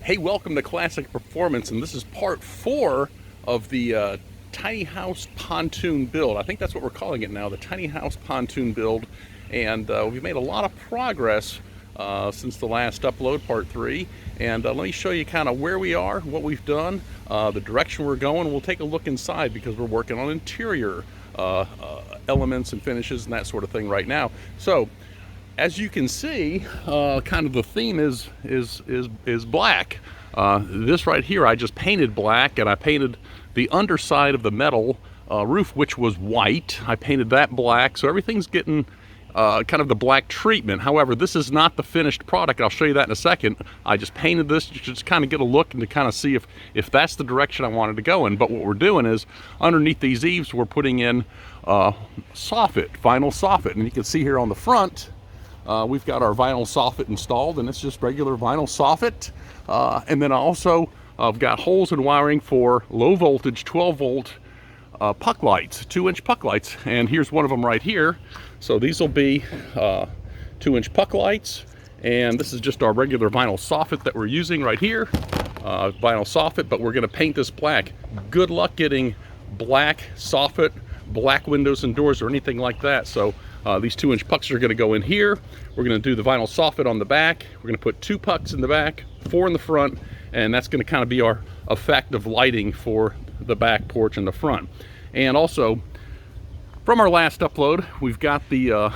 Hey, welcome to Classic Performance, and this is part 4 of the tiny house pontoon build. I think that's what we're calling it now, the tiny house pontoon build. And we've made a lot of progress since the last upload, part 3. And let me show you kind of where we are, what we've done, the direction we're going. We'll take a look inside because we're working on interior elements and finishes and that sort of thing right now. So, as you can see, kind of the theme is black. This right here, I just painted black, and I painted the underside of the metal roof, which was white. I painted that black, so everything's getting kind of the black treatment. However, this is not the finished product. I'll show you that in a second. I just painted this to just kind of get a look and to kind of see if that's the direction I wanted to go in. But what we're doing is, underneath these eaves, we're putting in soffit, vinyl soffit, and you can see here on the front, we've got our vinyl soffit installed, and it's just regular vinyl soffit. And then also I've got holes and wiring for low voltage 12 volt puck lights, 2-inch puck lights. And here's one of them right here. So these will be 2-inch puck lights. And this is just our regular vinyl soffit that we're using right here. Vinyl soffit, but we're going to paint this black. Good luck getting black soffit, black windows and doors or anything like that. So these 2-inch pucks are going to go in here. We're going to do the vinyl soffit on the back. We're going to put 2 pucks in the back, 4 in the front, and that's going to kind of be our effective lighting for the back porch and the front. And also, from our last upload, we've got the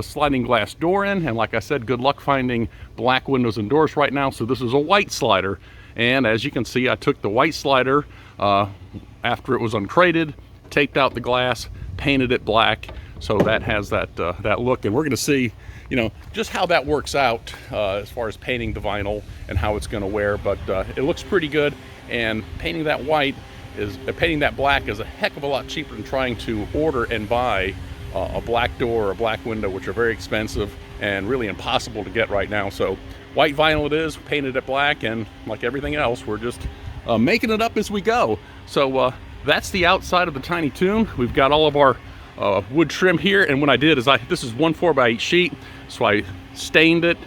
sliding glass door in, and like I said, good luck finding black windows and doors right now. So this is a white slider, and as you can see, I took the white slider after it was uncrated, taped out the glass, painted it black. So that has that look, and we're going to see, you know, just how that works out as far as painting the vinyl and how it's going to wear. But it looks pretty good, and painting that black is a heck of a lot cheaper than trying to order and buy a black door or a black window, which are very expensive and really impossible to get right now. So white vinyl it is, painted it black, and like everything else, we're just making it up as we go. So that's the outside of the Tiny Toon. We've got all of our wood trim here, and what I did is this is 1 4x8 sheet, so I stained it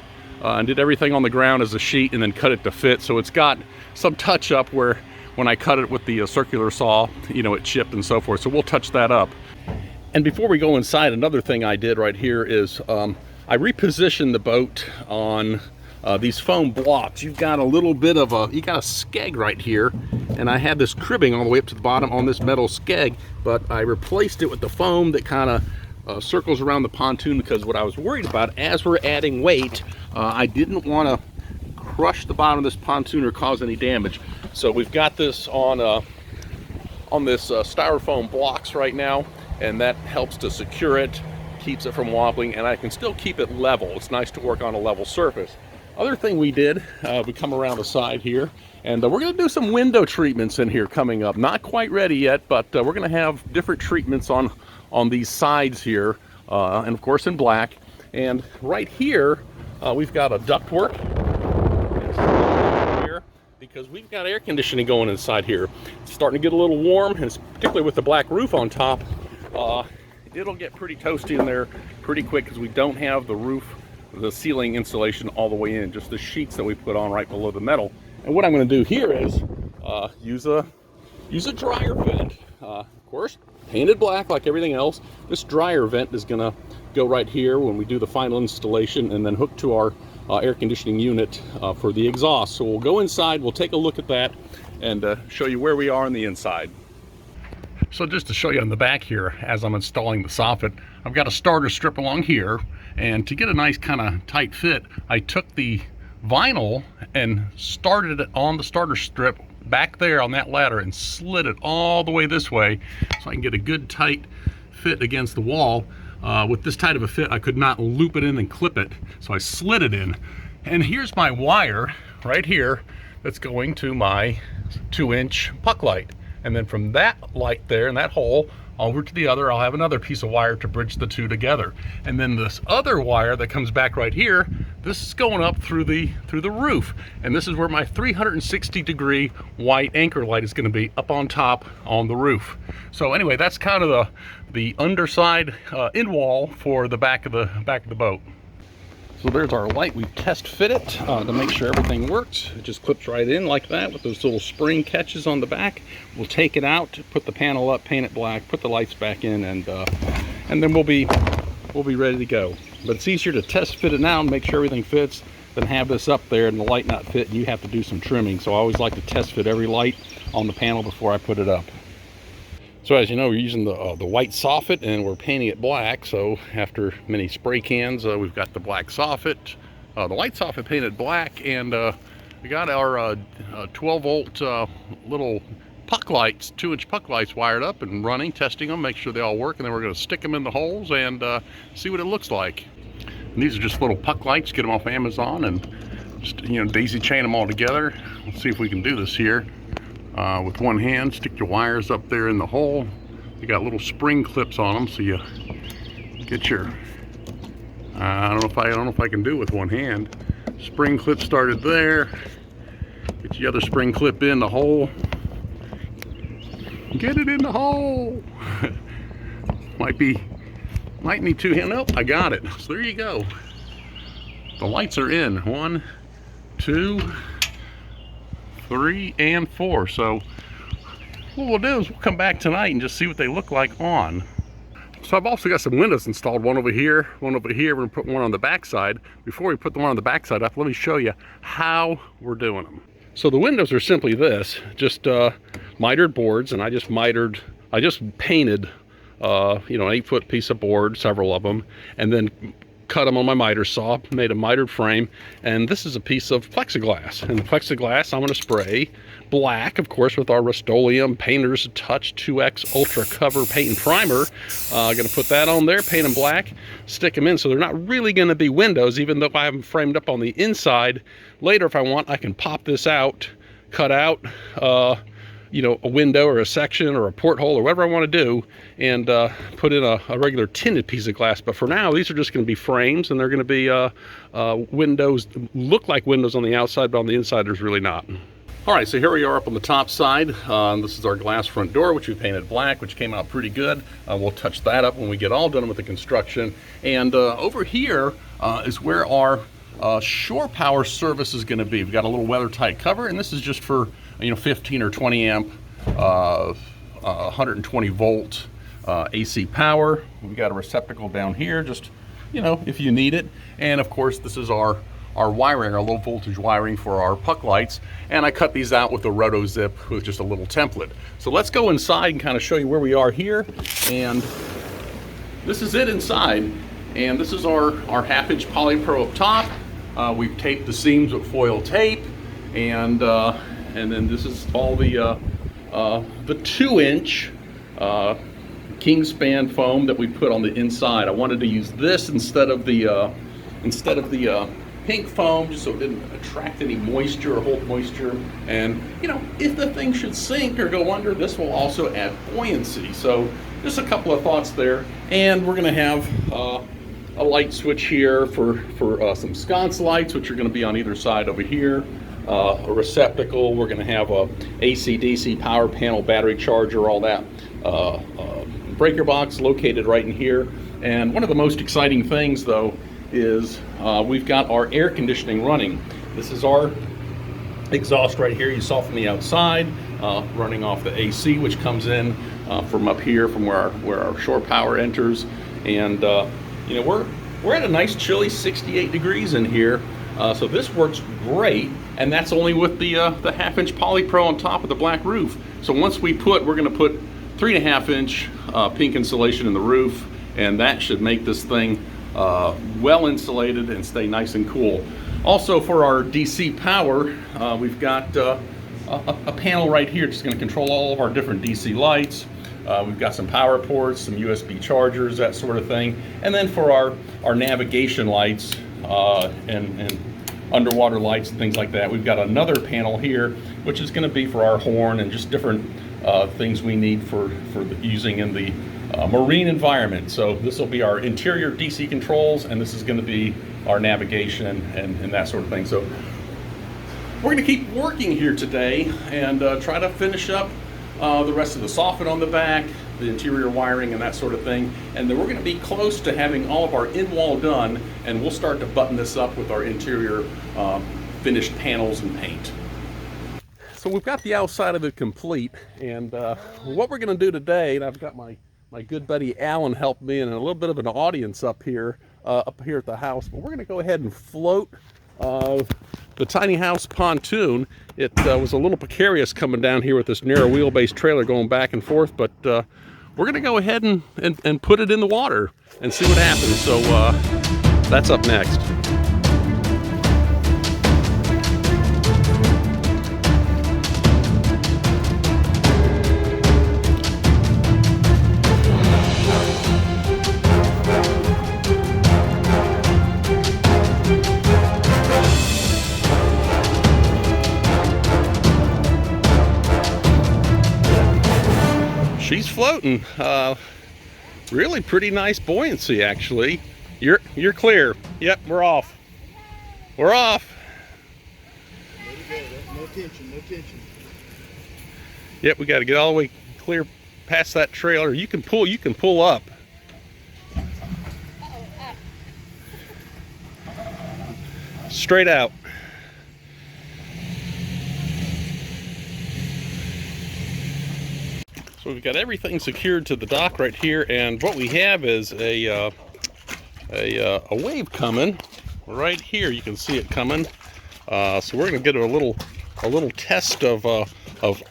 and did everything on the ground as a sheet and then cut it to fit. So it's got some touch up where when I cut it with the circular saw, you know, it chipped and so forth. So we'll touch that up. And before we go inside, another thing I did right here is I repositioned the boat on these foam blocks. You've got a little bit of you got a skeg right here, and I had this cribbing all the way up to the bottom on this metal skeg, but I replaced it with the foam that kind of circles around the pontoon, because what I was worried about, as we're adding weight, I didn't want to crush the bottom of this pontoon or cause any damage. So we've got this on this styrofoam blocks right now, and that helps to secure it, keeps it from wobbling, and I can still keep it level. It's nice to work on a level surface. Other thing we did, we come around the side here, and we're going to do some window treatments in here coming up. Not quite ready yet, but we're going to have different treatments on these sides here, and of course in black. And right here, we've got a ductwork here, because we've got air conditioning going inside here. It's starting to get a little warm, and particularly with the black roof on top, it'll get pretty toasty in there pretty quick, because we don't have the ceiling insulation all the way in, just the sheets that we put on right below the metal. And what I'm going to do here is use a dryer vent. Of course, painted black like everything else. This dryer vent is going to go right here when we do the final installation, and then hook to our air conditioning unit for the exhaust. So we'll go inside, we'll take a look at that, and show you where we are on the inside. So just to show you on the back here, as I'm installing the soffit, I've got a starter strip along here, and to get a nice kind of tight fit, I took the vinyl and started it on the starter strip back there on that ladder and slid it all the way this way so I can get a good tight fit against the wall. With this tight of a fit, I could not loop it in and clip it, so I slid it in. And here's my wire right here that's going to my 2-inch puck light. And then from that light there in that hole over to the other, I'll have another piece of wire to bridge the two together. And then this other wire that comes back right here, this is going up through the roof. And this is where my 360-degree white anchor light is going to be, up on top on the roof. So anyway, that's kind of the underside end wall for the back of the boat. So there's our light. We test fit it to make sure everything works. It just clips right in like that with those little spring catches on the back. We'll take it out, put the panel up, paint it black, put the lights back in, and then we'll be ready to go. But it's easier to test fit it now and make sure everything fits than have this up there and the light not fit and you have to do some trimming. So I always like to test fit every light on the panel before I put it up. So as you know, we're using the white soffit and we're painting it black. So after many spray cans, we've got the black soffit, the white soffit painted black, and we got our 12 volt little puck lights, 2-inch puck lights wired up and running, testing them, make sure they all work, and then we're going to stick them in the holes and see what it looks like. And these are just little puck lights, get them off Amazon, and just, you know, daisy chain them all together. Let's see if we can do this here. With one hand, stick your wires up there in the hole. You got little spring clips on them, so you get your, I don't know if I can do it with one hand. Spring clip started there. Get the other spring clip in the hole. Get it in the hole. Might need two hands. Nope, I got it. So there you go. The lights are in. 1, 2, 3, and 4. So what we'll do is we'll come back tonight and just see what they look like on. So I've also got some windows installed, one over here, one over here. We're gonna put one on the back side. Before we put the one on the back side up, let me show you how we're doing them. So the windows are simply this, just mitered boards, and I just painted you know, an 8-foot piece of board, several of them, and then cut them on my miter saw, made a mitered frame, and this is a piece of plexiglass. And the plexiglass I'm going to spray black, of course, with our Rust-Oleum Painter's Touch 2X Ultra Cover Paint and Primer. Going to put that on there, paint them black, stick them in. So they're not really going to be windows, even though I have them framed up on the inside. Later, if I want, I can pop this out, cut out, you know, a window or a section or a porthole or whatever I want to do, and put in a regular tinted piece of glass. But for now, these are just going to be frames, and they're going to be windows, look like windows on the outside, but on the inside there's really not. All right, so here we are up on the top side. This is our glass front door, which we painted black, which came out pretty good. We'll touch that up when we get all done with the construction. And over here is where our shore power service is going to be. We've got a little weather tight cover, and this is just for, you know, 15 or 20 amp 120 volt AC power. We've got a receptacle down here, just, you know, if you need it. And of course, this is our wiring, our low voltage wiring for our puck lights. And I cut these out with a roto zip with just a little template. So let's go inside and kind of show you where we are here. And this is it inside. And this is our 1/2-inch polypro up top. We've taped the seams with foil tape, and then this is all the 2-inch Kingspan foam that we put on the inside. I wanted to use this instead of the pink foam, just so it didn't attract any moisture or hold moisture. And you know, if the thing should sink or go under, this will also add buoyancy. So just a couple of thoughts there. And we're going to have a light switch here for some sconce lights, which are going to be on either side over here. A receptacle. We're going to have a AC/DC power panel, battery charger, all that. Breaker box located right in here. And one of the most exciting things, though, is we've got our air conditioning running. This is our exhaust right here you saw from the outside, running off the AC, which comes in from up here, from where our shore power enters. And you know, we're at a nice chilly 68 degrees in here, so this works great. And that's only with the 1/2-inch polypro on top of the black roof. So once we're going to put 3.5-inch pink insulation in the roof, and that should make this thing well insulated and stay nice and cool. Also, for our DC power, we've got a panel right here, just going to control all of our different DC lights. We've got some power ports, some USB chargers, that sort of thing. And then for our navigation lights and underwater lights and things like that, we've got another panel here, which is going to be for our horn and just different things we need for using in the marine environment. So this will be our interior DC controls, and this is going to be our navigation and that sort of thing. So we're going to keep working here today and try to finish up the rest of the soffit on the back, the interior wiring and that sort of thing. And then we're going to be close to having all of our in-wall done, and we'll start to button this up with our interior finished panels and paint. So we've got the outside of it complete, and what we're going to do today, and I've got my good buddy Alan help me, and a little bit of an audience up here at the house, but we're going to go ahead and float the tiny house pontoon. It was a little precarious coming down here with this narrow wheelbase trailer going back and forth, but we're going to go ahead and put it in the water and see what happens. So that's up next. She's floating. Really pretty nice buoyancy, actually. You're clear. Yep, we're off. We're off. No tension, no tension. Yep, we got to get all the way clear past that trailer. You can pull up. Straight out. So we've got everything secured to the dock right here, and what we have is a wave coming right here. You can see it coming. So we're going to get a little test of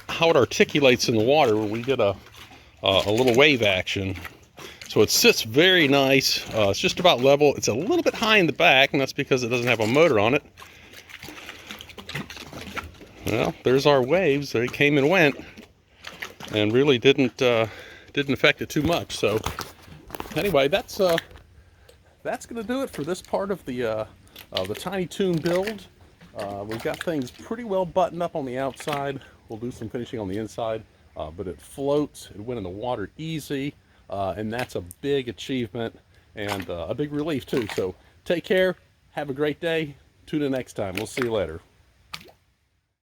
how it articulates in the water when we get a little wave action. So it sits very nice. It's just about level. It's a little bit high in the back, and that's because it doesn't have a motor on it. Well, there's our waves. They came and went, and really didn't affect it too much. So anyway, that's going to do it for this part of the Tiny Toon build. We've got things pretty well buttoned up on the outside. We'll do some finishing on the inside, but it floats. It went in the water easy, and that's a big achievement and a big relief too. So take care. Have a great day. Tune in next time. We'll see you later.